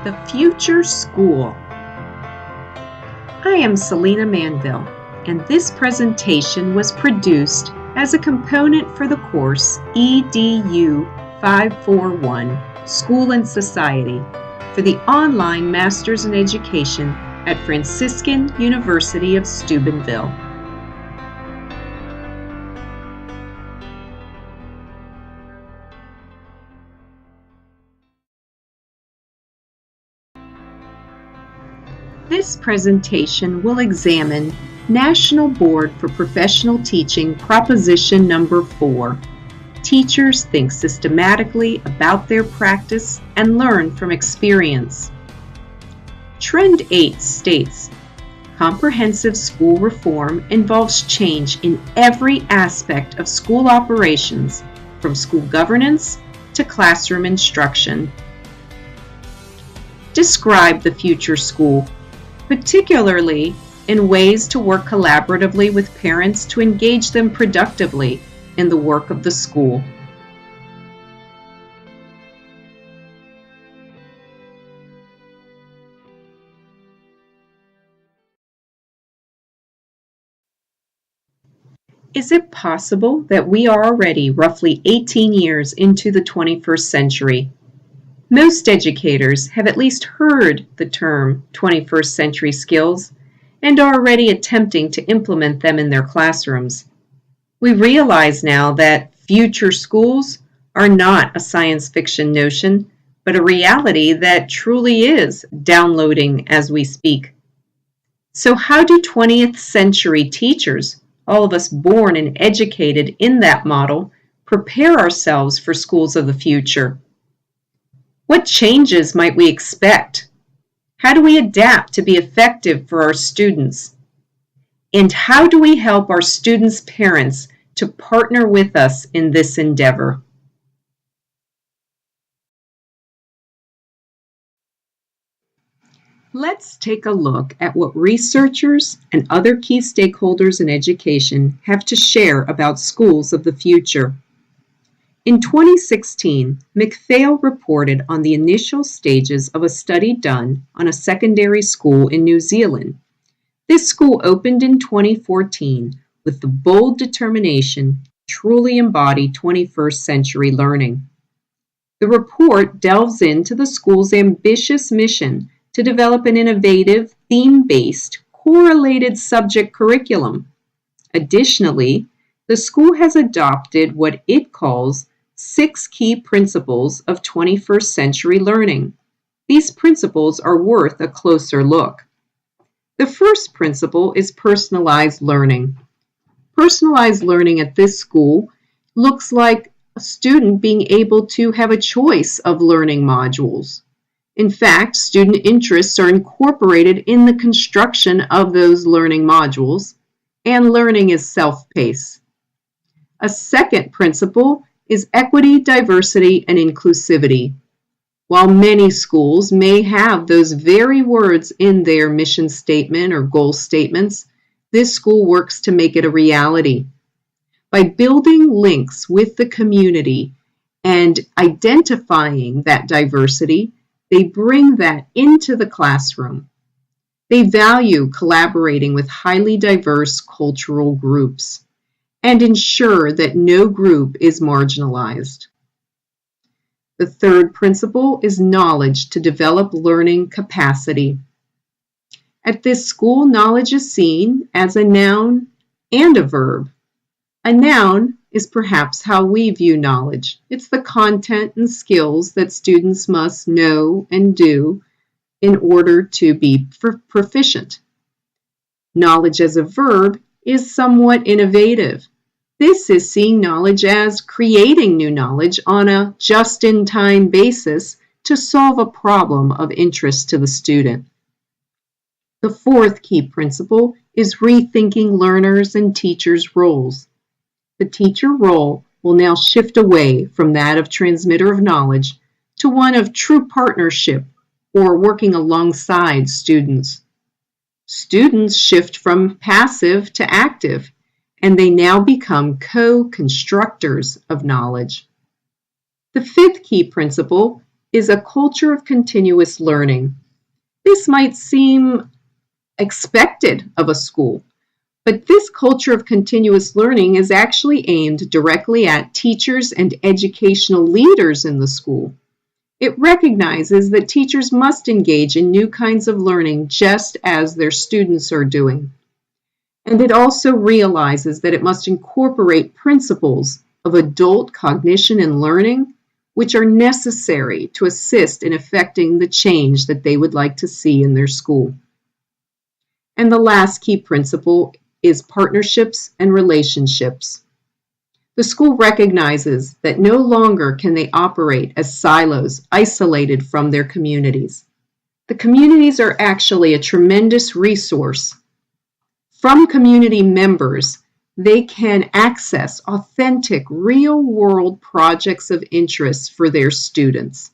The Future School. I am Selena Manville, and this presentation was produced as a component for the course EDU 541, School and Society, for the online Masters in Education at Franciscan University of Steubenville. This presentation will examine National Board for Professional Teaching Proposition Number 4. Teachers think systematically about their practice and learn from experience. Trend 8 states, comprehensive school reform involves change in every aspect of school operations, from school governance to classroom instruction. Describe the future school, particularly in ways to work collaboratively with parents to engage them productively in the work of the school. Is it possible that we are already roughly 18 years into the 21st century? Most educators have at least heard the term 21st century skills and are already attempting to implement them in their classrooms. We realize now that future schools are not a science fiction notion, but a reality that truly is downloading as we speak. So how do 20th century teachers, all of us born and educated in that model, prepare ourselves for schools of the future? What changes might we expect? How do we adapt to be effective for our students? And how do we help our students' parents to partner with us in this endeavor? Let's take a look at what researchers and other key stakeholders in education have to share about schools of the future. In 2016, McPhail reported on the initial stages of a study done on a secondary school in New Zealand. This school opened in 2014 with the bold determination to truly embody 21st century learning. The report delves into the school's ambitious mission to develop an innovative, theme-based, correlated subject curriculum. Additionally, the school has adopted what it calls 6 key principles of 21st century learning. These principles are worth a closer look. The first principle is personalized learning. Personalized learning at this school looks like a student being able to have a choice of learning modules. In fact, student interests are incorporated in the construction of those learning modules, and learning is self-paced. A second principle is equity, diversity, and inclusivity. While many schools may have those very words in their mission statement or goal statements, this school works to make it a reality. By building links with the community and identifying that diversity, they bring that into the classroom. They value collaborating with highly diverse cultural groups and ensure that no group is marginalized. The third principle is knowledge to develop learning capacity. At this school, knowledge is seen as a noun and a verb. A noun is perhaps how we view knowledge. It's the content and skills that students must know and do in order to be proficient. Knowledge as a verb is somewhat innovative. This is seeing knowledge as creating new knowledge on a just-in-time basis to solve a problem of interest to the student. The fourth key principle is rethinking learners' and teachers' roles. The teacher role will now shift away from that of transmitter of knowledge to one of true partnership or working alongside students. Students shift from passive to active, and they now become co-constructors of knowledge. The fifth key principle is a culture of continuous learning. This might seem expected of a school, but this culture of continuous learning is actually aimed directly at teachers and educational leaders in the school. It recognizes that teachers must engage in new kinds of learning just as their students are doing. And it also realizes that it must incorporate principles of adult cognition and learning, which are necessary to assist in effecting the change that they would like to see in their school. And the last key principle is partnerships and relationships. The school recognizes that no longer can they operate as silos isolated from their communities. The communities are actually a tremendous resource. From community members, they can access authentic, real-world projects of interest for their students.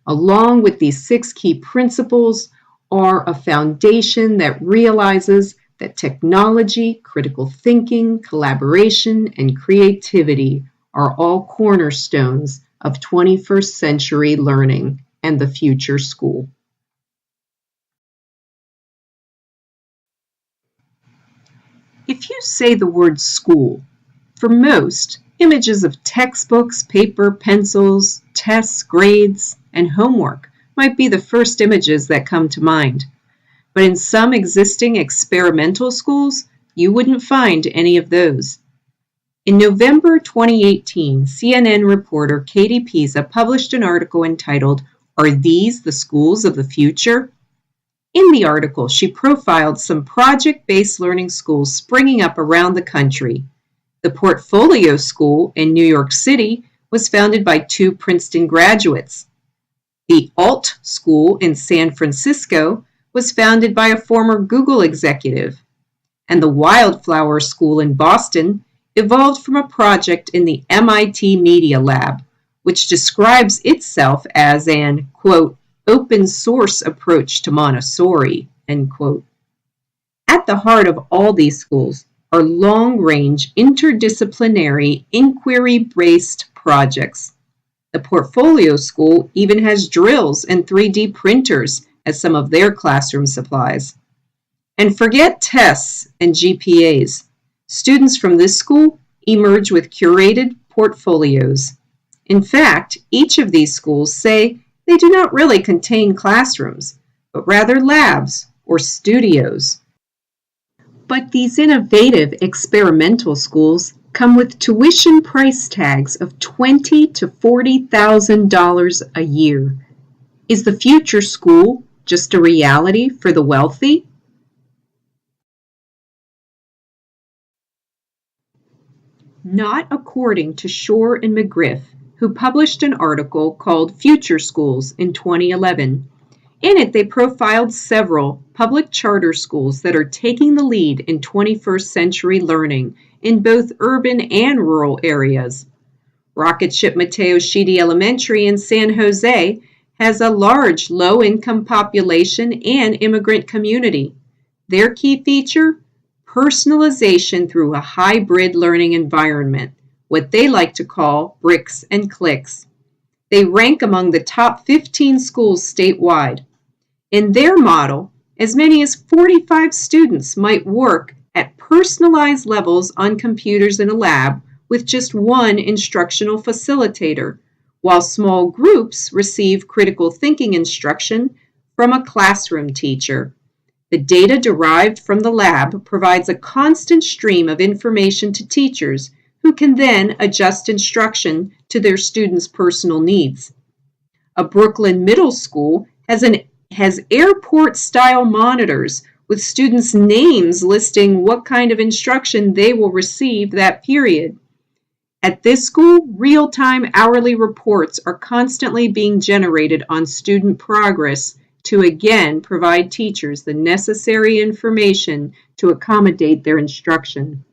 Along with these 6 key principles are a foundation that realizes that technology, critical thinking, collaboration, and creativity are all cornerstones of 21st century learning and the future school. If you say the word school, for most, images of textbooks, paper, pencils, tests, grades, and homework might be the first images that come to mind. But in some existing experimental schools, you wouldn't find any of those. In November 2018, CNN reporter Katie Pisa published an article entitled, "Are These the Schools of the Future?" In the article, she profiled some project-based learning schools springing up around the country. The Portfolio School in New York City was founded by 2 Princeton graduates. The Alt School in San Francisco was founded by a former Google executive, and the Wildflower School in Boston evolved from a project in the MIT Media Lab, which describes itself as an, quote, open source approach to Montessori, end quote. At the heart of all these schools are long-range, interdisciplinary, inquiry-based projects. The Portfolio School even has drills and 3D printers as some of their classroom supplies. And forget tests and GPAs. Students from this school emerge with curated portfolios. In fact, each of these schools say they do not really contain classrooms, but rather labs or studios. But these innovative experimental schools come with tuition price tags of $20,000 to $40,000 a year. Is the future school just a reality for the wealthy? Not according to Shore and McGriff, who published an article called Future Schools in 2011. In it, they profiled several public charter schools that are taking the lead in 21st century learning in both urban and rural areas. Rocket Ship Mateo Shidi Elementary in San Jose has a large low-income population and immigrant community. Their key feature? Personalization through a hybrid learning environment, what they like to call bricks and clicks. They rank among the top 15 schools statewide. In their model, as many as 45 students might work at personalized levels on computers in a lab with just one instructional facilitator, while small groups receive critical thinking instruction from a classroom teacher. The data derived from the lab provides a constant stream of information to teachers who can then adjust instruction to their students' personal needs. A Brooklyn middle school has airport-style monitors with students' names listing what kind of instruction they will receive that period. At this school, real-time hourly reports are constantly being generated on student progress to again provide teachers the necessary information to accommodate their instruction.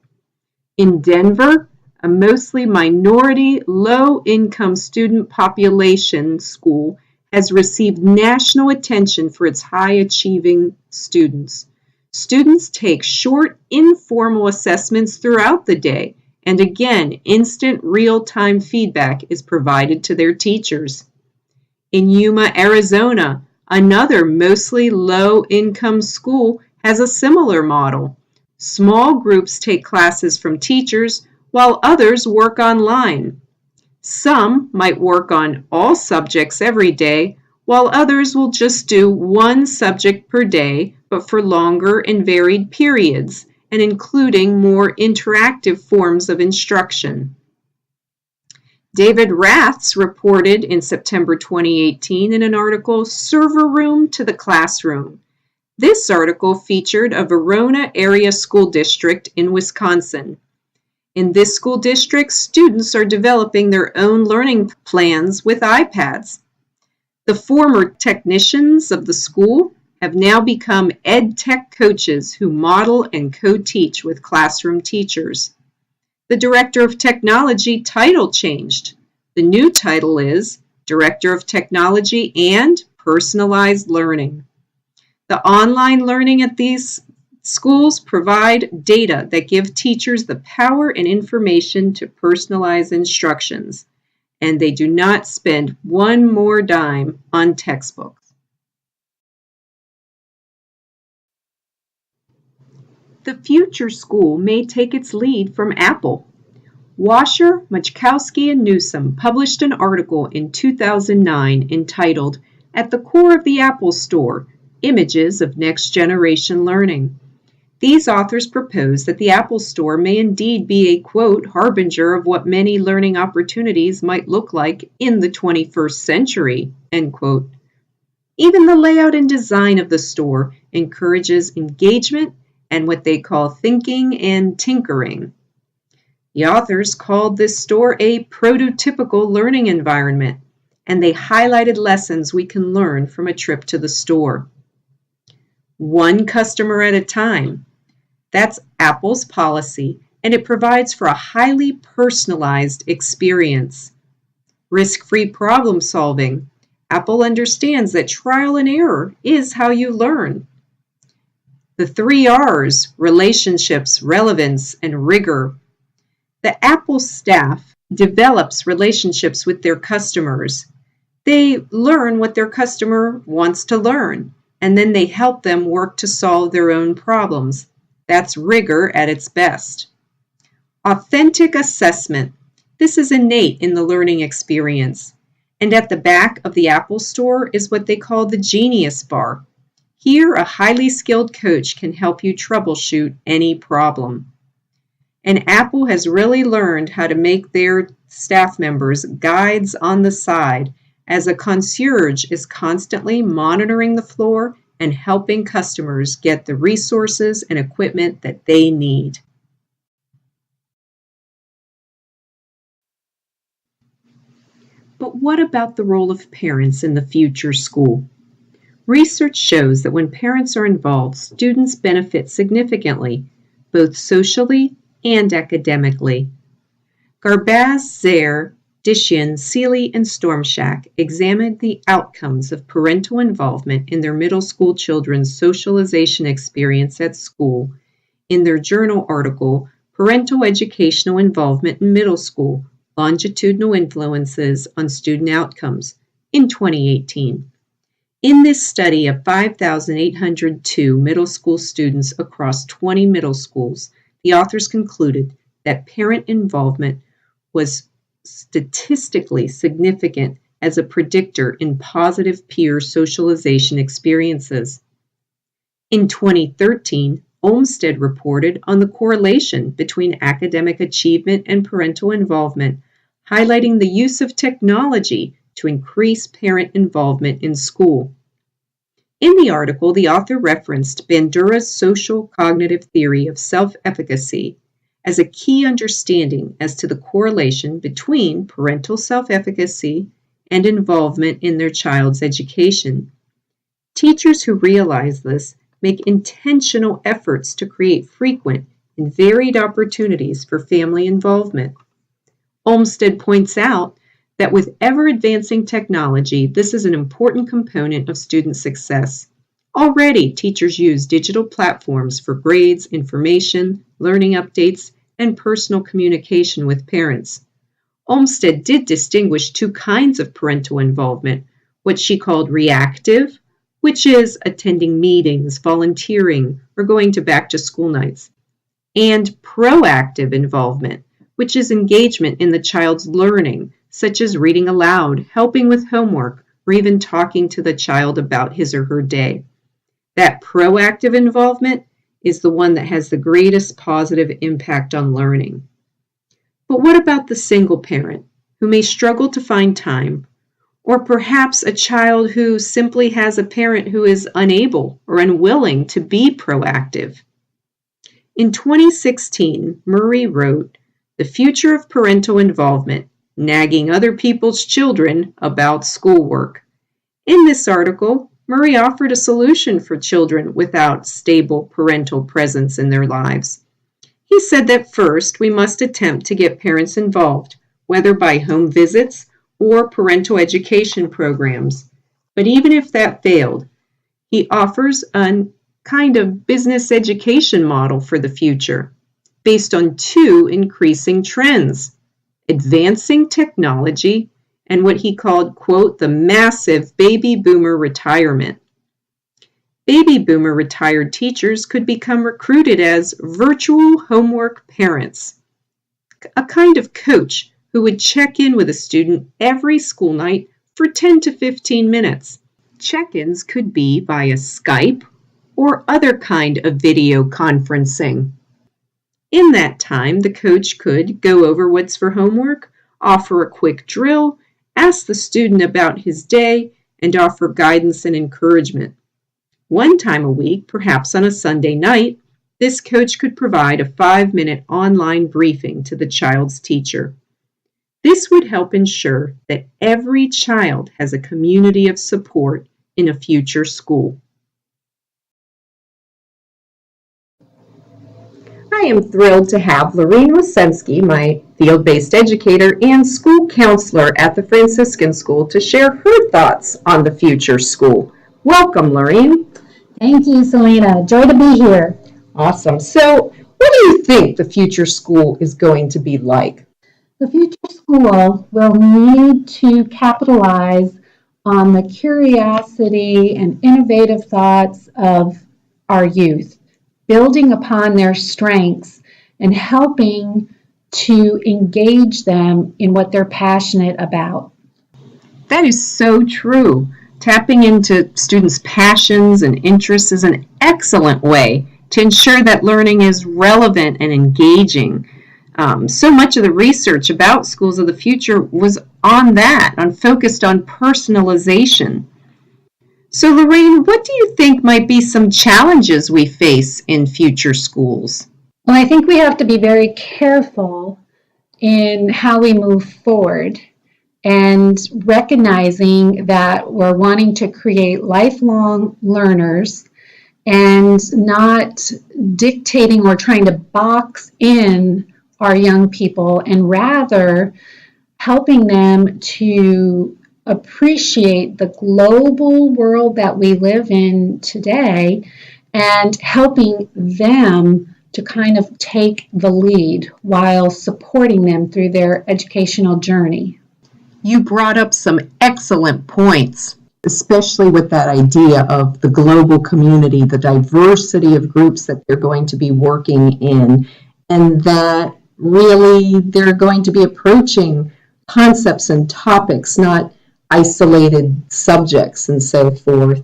In Denver, a mostly minority, low-income student population school has received national attention for its high-achieving students. Students take short, informal assessments throughout the day, and again, instant real-time feedback is provided to their teachers. In Yuma, Arizona, another mostly low-income school has a similar model. Small groups take classes from teachers while others work online. Some might work on all subjects every day, while others will just do one subject per day, but for longer and varied periods, and including more interactive forms of instruction. David Raths reported in September 2018 in an article, Server Room to the Classroom. This article featured a Verona area school district in Wisconsin. In this school district, students are developing their own learning plans with iPads. The former technicians of the school have now become ed tech coaches who model and co-teach with classroom teachers. The Director of Technology title changed. The new title is Director of Technology and Personalized Learning. The online learning at these schools provide data that give teachers the power and information to personalize instructions, and they do not spend one more dime on textbooks. The future school may take its lead from Apple. Washer, Machkowski, and Newsom published an article in 2009 entitled, At the Core of the Apple Store, Images of Next Generation Learning. These authors propose that the Apple Store may indeed be a, quote, harbinger of what many learning opportunities might look like in the 21st century, end quote. Even the layout and design of the store encourages engagement and what they call thinking and tinkering. The authors called this store a prototypical learning environment, and they highlighted lessons we can learn from a trip to the store. One customer at a time. That's Apple's policy, and it provides for a highly personalized experience. Risk-free problem solving. Apple understands that trial and error is how you learn. The 3 R's, relationships, relevance, and rigor. The Apple staff develops relationships with their customers. They learn what their customer wants to learn, and then they help them work to solve their own problems. That's rigor at its best. Authentic assessment. This is innate in the learning experience. And at the back of the Apple Store is what they call the Genius Bar. Here, a highly skilled coach can help you troubleshoot any problem. And Apple has really learned how to make their staff members guides on the side, as a concierge is constantly monitoring the floor and helping customers get the resources and equipment that they need. But what about the role of parents in the future school? Research shows that when parents are involved, students benefit significantly, both socially and academically. Garbaz, Zaire, Dishin, Seeley, and Stormshack examined the outcomes of parental involvement in their middle school children's socialization experience at school in their journal article, Parental Educational Involvement in Middle School, Longitudinal Influences on Student Outcomes, in 2018. In this study of 5,802 middle school students across 20 middle schools, the authors concluded that parent involvement was statistically significant as a predictor in positive peer socialization experiences. In 2013, Olmsted reported on the correlation between academic achievement and parental involvement, highlighting the use of technology to increase parent involvement in school. In the article, the author referenced Bandura's social cognitive theory of self-efficacy as a key understanding as to the correlation between parental self-efficacy and involvement in their child's education. Teachers who realize this make intentional efforts to create frequent and varied opportunities for family involvement. Olmsted points out that with ever-advancing technology, this is an important component of student success. Already, teachers use digital platforms for grades, information, learning updates, and personal communication with parents. Olmsted did distinguish 2 kinds of parental involvement, what she called reactive, which is attending meetings, volunteering, or going to back to school nights, and proactive involvement, which is engagement in the child's learning, such as reading aloud, helping with homework, or even talking to the child about his or her day. That proactive involvement is the one that has the greatest positive impact on learning. But what about the single parent who may struggle to find time, or perhaps a child who simply has a parent who is unable or unwilling to be proactive? In 2016, Murray wrote, "The Future of Parental Involvement, Nagging Other People's Children About Schoolwork." In this article, Murray offered a solution for children without stable parental presence in their lives. He said that first we must attempt to get parents involved, whether by home visits or parental education programs. But even if that failed, he offers a kind of business education model for the future based on two increasing trends: advancing technology and what he called, quote, the massive baby boomer retirement. Baby boomer retired teachers could become recruited as virtual homework parents, a kind of coach who would check in with a student every school night for 10 to 15 minutes. Check-ins could be via Skype or other kind of video conferencing. In that time, the coach could go over what's for homework, offer a quick drill, ask the student about his day, and offer guidance and encouragement. One time a week, perhaps on a Sunday night, this coach could provide a 5-minute online briefing to the child's teacher. This would help ensure that every child has a community of support in a future school. I am thrilled to have Lorene Wasensky, my field-based educator and school counselor at the Franciscan School, to share her thoughts on the future school. Welcome, Lorene. Thank you, Selena. Joy to be here. Awesome. So, what do you think the future school is going to be like? The future school will need to capitalize on the curiosity and innovative thoughts of our youth, building upon their strengths and helping to engage them in what they're passionate about. That is so true. Tapping into students' passions and interests is an excellent way to ensure that learning is relevant and engaging. So much of the research about schools of the future was on that, focused on personalization. So, Lorene, what do you think might be some challenges we face in future schools? Well, I think we have to be very careful in how we move forward and recognizing that we're wanting to create lifelong learners and not dictating or trying to box in our young people, and rather helping them to appreciate the global world that we live in today and helping them to kind of take the lead while supporting them through their educational journey. You brought up some excellent points, especially with that idea of the global community, the diversity of groups that they're going to be working in, and that really they're going to be approaching concepts and topics, not isolated subjects and so forth.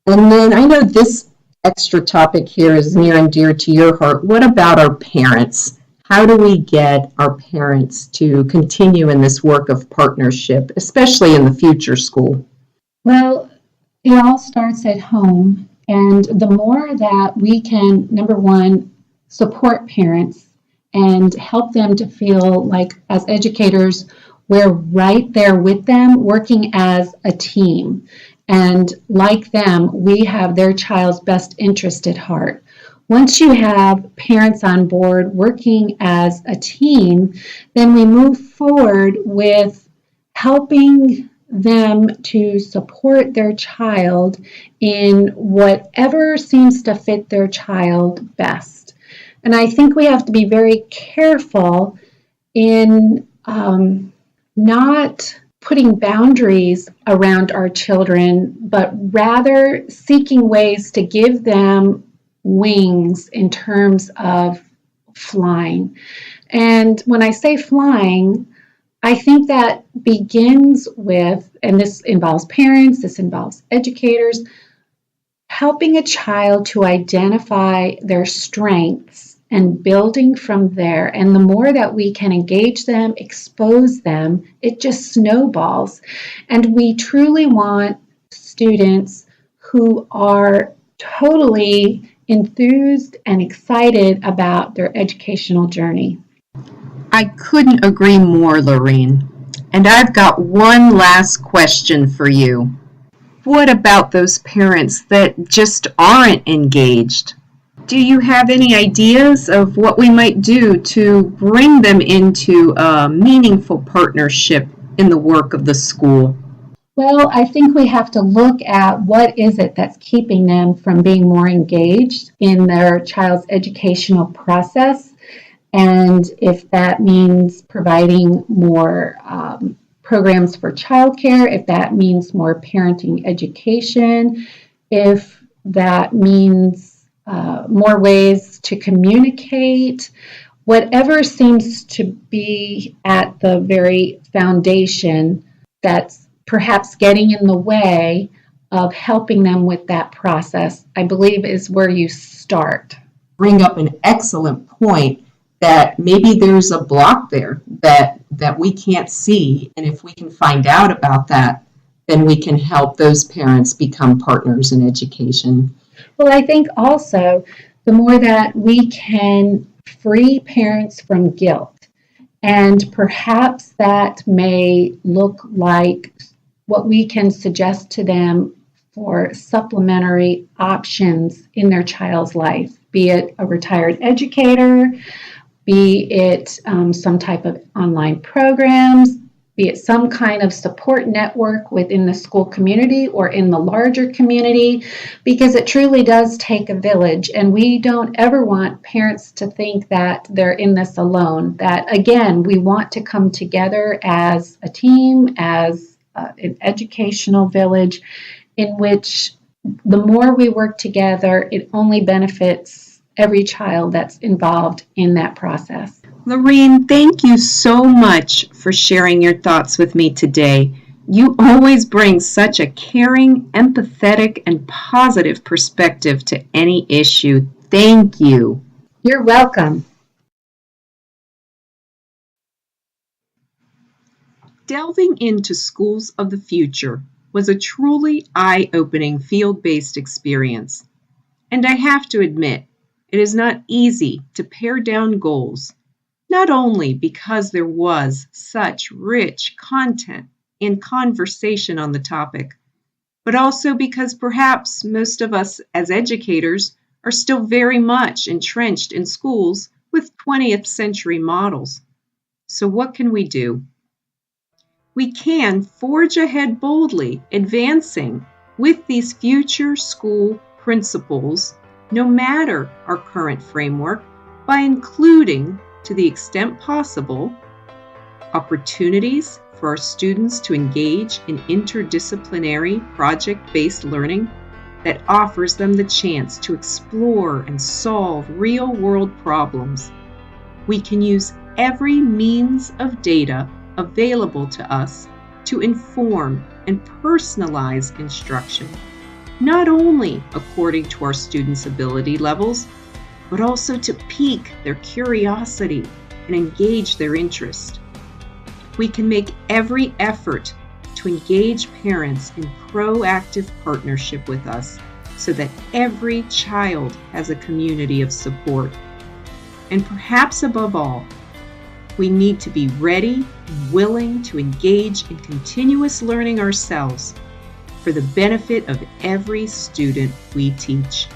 And then I know this extra topic here is near and dear to your heart. What about our parents? How do we get our parents to continue in this work of partnership, especially in the future school? Well, it all starts at home, and the more that we can, number one, support parents and help them to feel like as educators, we're right there with them, working as a team. And like them, we have their child's best interest at heart. Once you have parents on board working as a team, then we move forward with helping them to support their child in whatever seems to fit their child best. And I think we have to be very careful in not putting boundaries around our children, but rather seeking ways to give them wings in terms of flying. And when I say flying, I think that begins with, and this involves parents, this involves educators, helping a child to identify their strengths and building from there. And the more that we can engage them, expose them, it just snowballs. And we truly want students who are totally enthused and excited about their educational journey. I couldn't agree more, Lorene. And I've got one last question for you. What about those parents that just aren't engaged? Do you have any ideas of what we might do to bring them into a meaningful partnership in the work of the school? Well, I think we have to look at what is it that's keeping them from being more engaged in their child's educational process. And if that means providing more programs for childcare, if that means more parenting education, if that means more ways to communicate, whatever seems to be at the very foundation that's perhaps getting in the way of helping them with that process, I believe is where you start. Bring up an excellent point that maybe there's a block there that we can't see. And if we can find out about that, then we can help those parents become partners in education. Well, I think also the more that we can free parents from guilt, and perhaps that may look like what we can suggest to them for supplementary options in their child's life, be it a retired educator, be it some type of online programs, be it some kind of support network within the school community or in the larger community, because it truly does take a village. And we don't ever want parents to think that they're in this alone, that again, we want to come together as a team, as an educational village in which the more we work together, it only benefits every child that's involved in that process. Lorene, thank you so much for sharing your thoughts with me today. You always bring such a caring, empathetic, and positive perspective to any issue. Thank you. You're welcome. Delving into Schools of the Future was a truly eye-opening field-based experience. And I have to admit, it is not easy to pare down goals, not only because there was such rich content and conversation on the topic, but also because perhaps most of us as educators are still very much entrenched in schools with 20th century models. So what can we do? We can forge ahead boldly, advancing with these future school principles, no matter our current framework, by including, to the extent possible, opportunities for our students to engage in interdisciplinary project-based learning that offers them the chance to explore and solve real-world problems. We can use every means of data available to us to inform and personalize instruction, not only according to our students' ability levels, but also to pique their curiosity and engage their interest. We can make every effort to engage parents in proactive partnership with us so that every child has a community of support. And perhaps above all, we need to be ready and willing to engage in continuous learning ourselves for the benefit of every student we teach.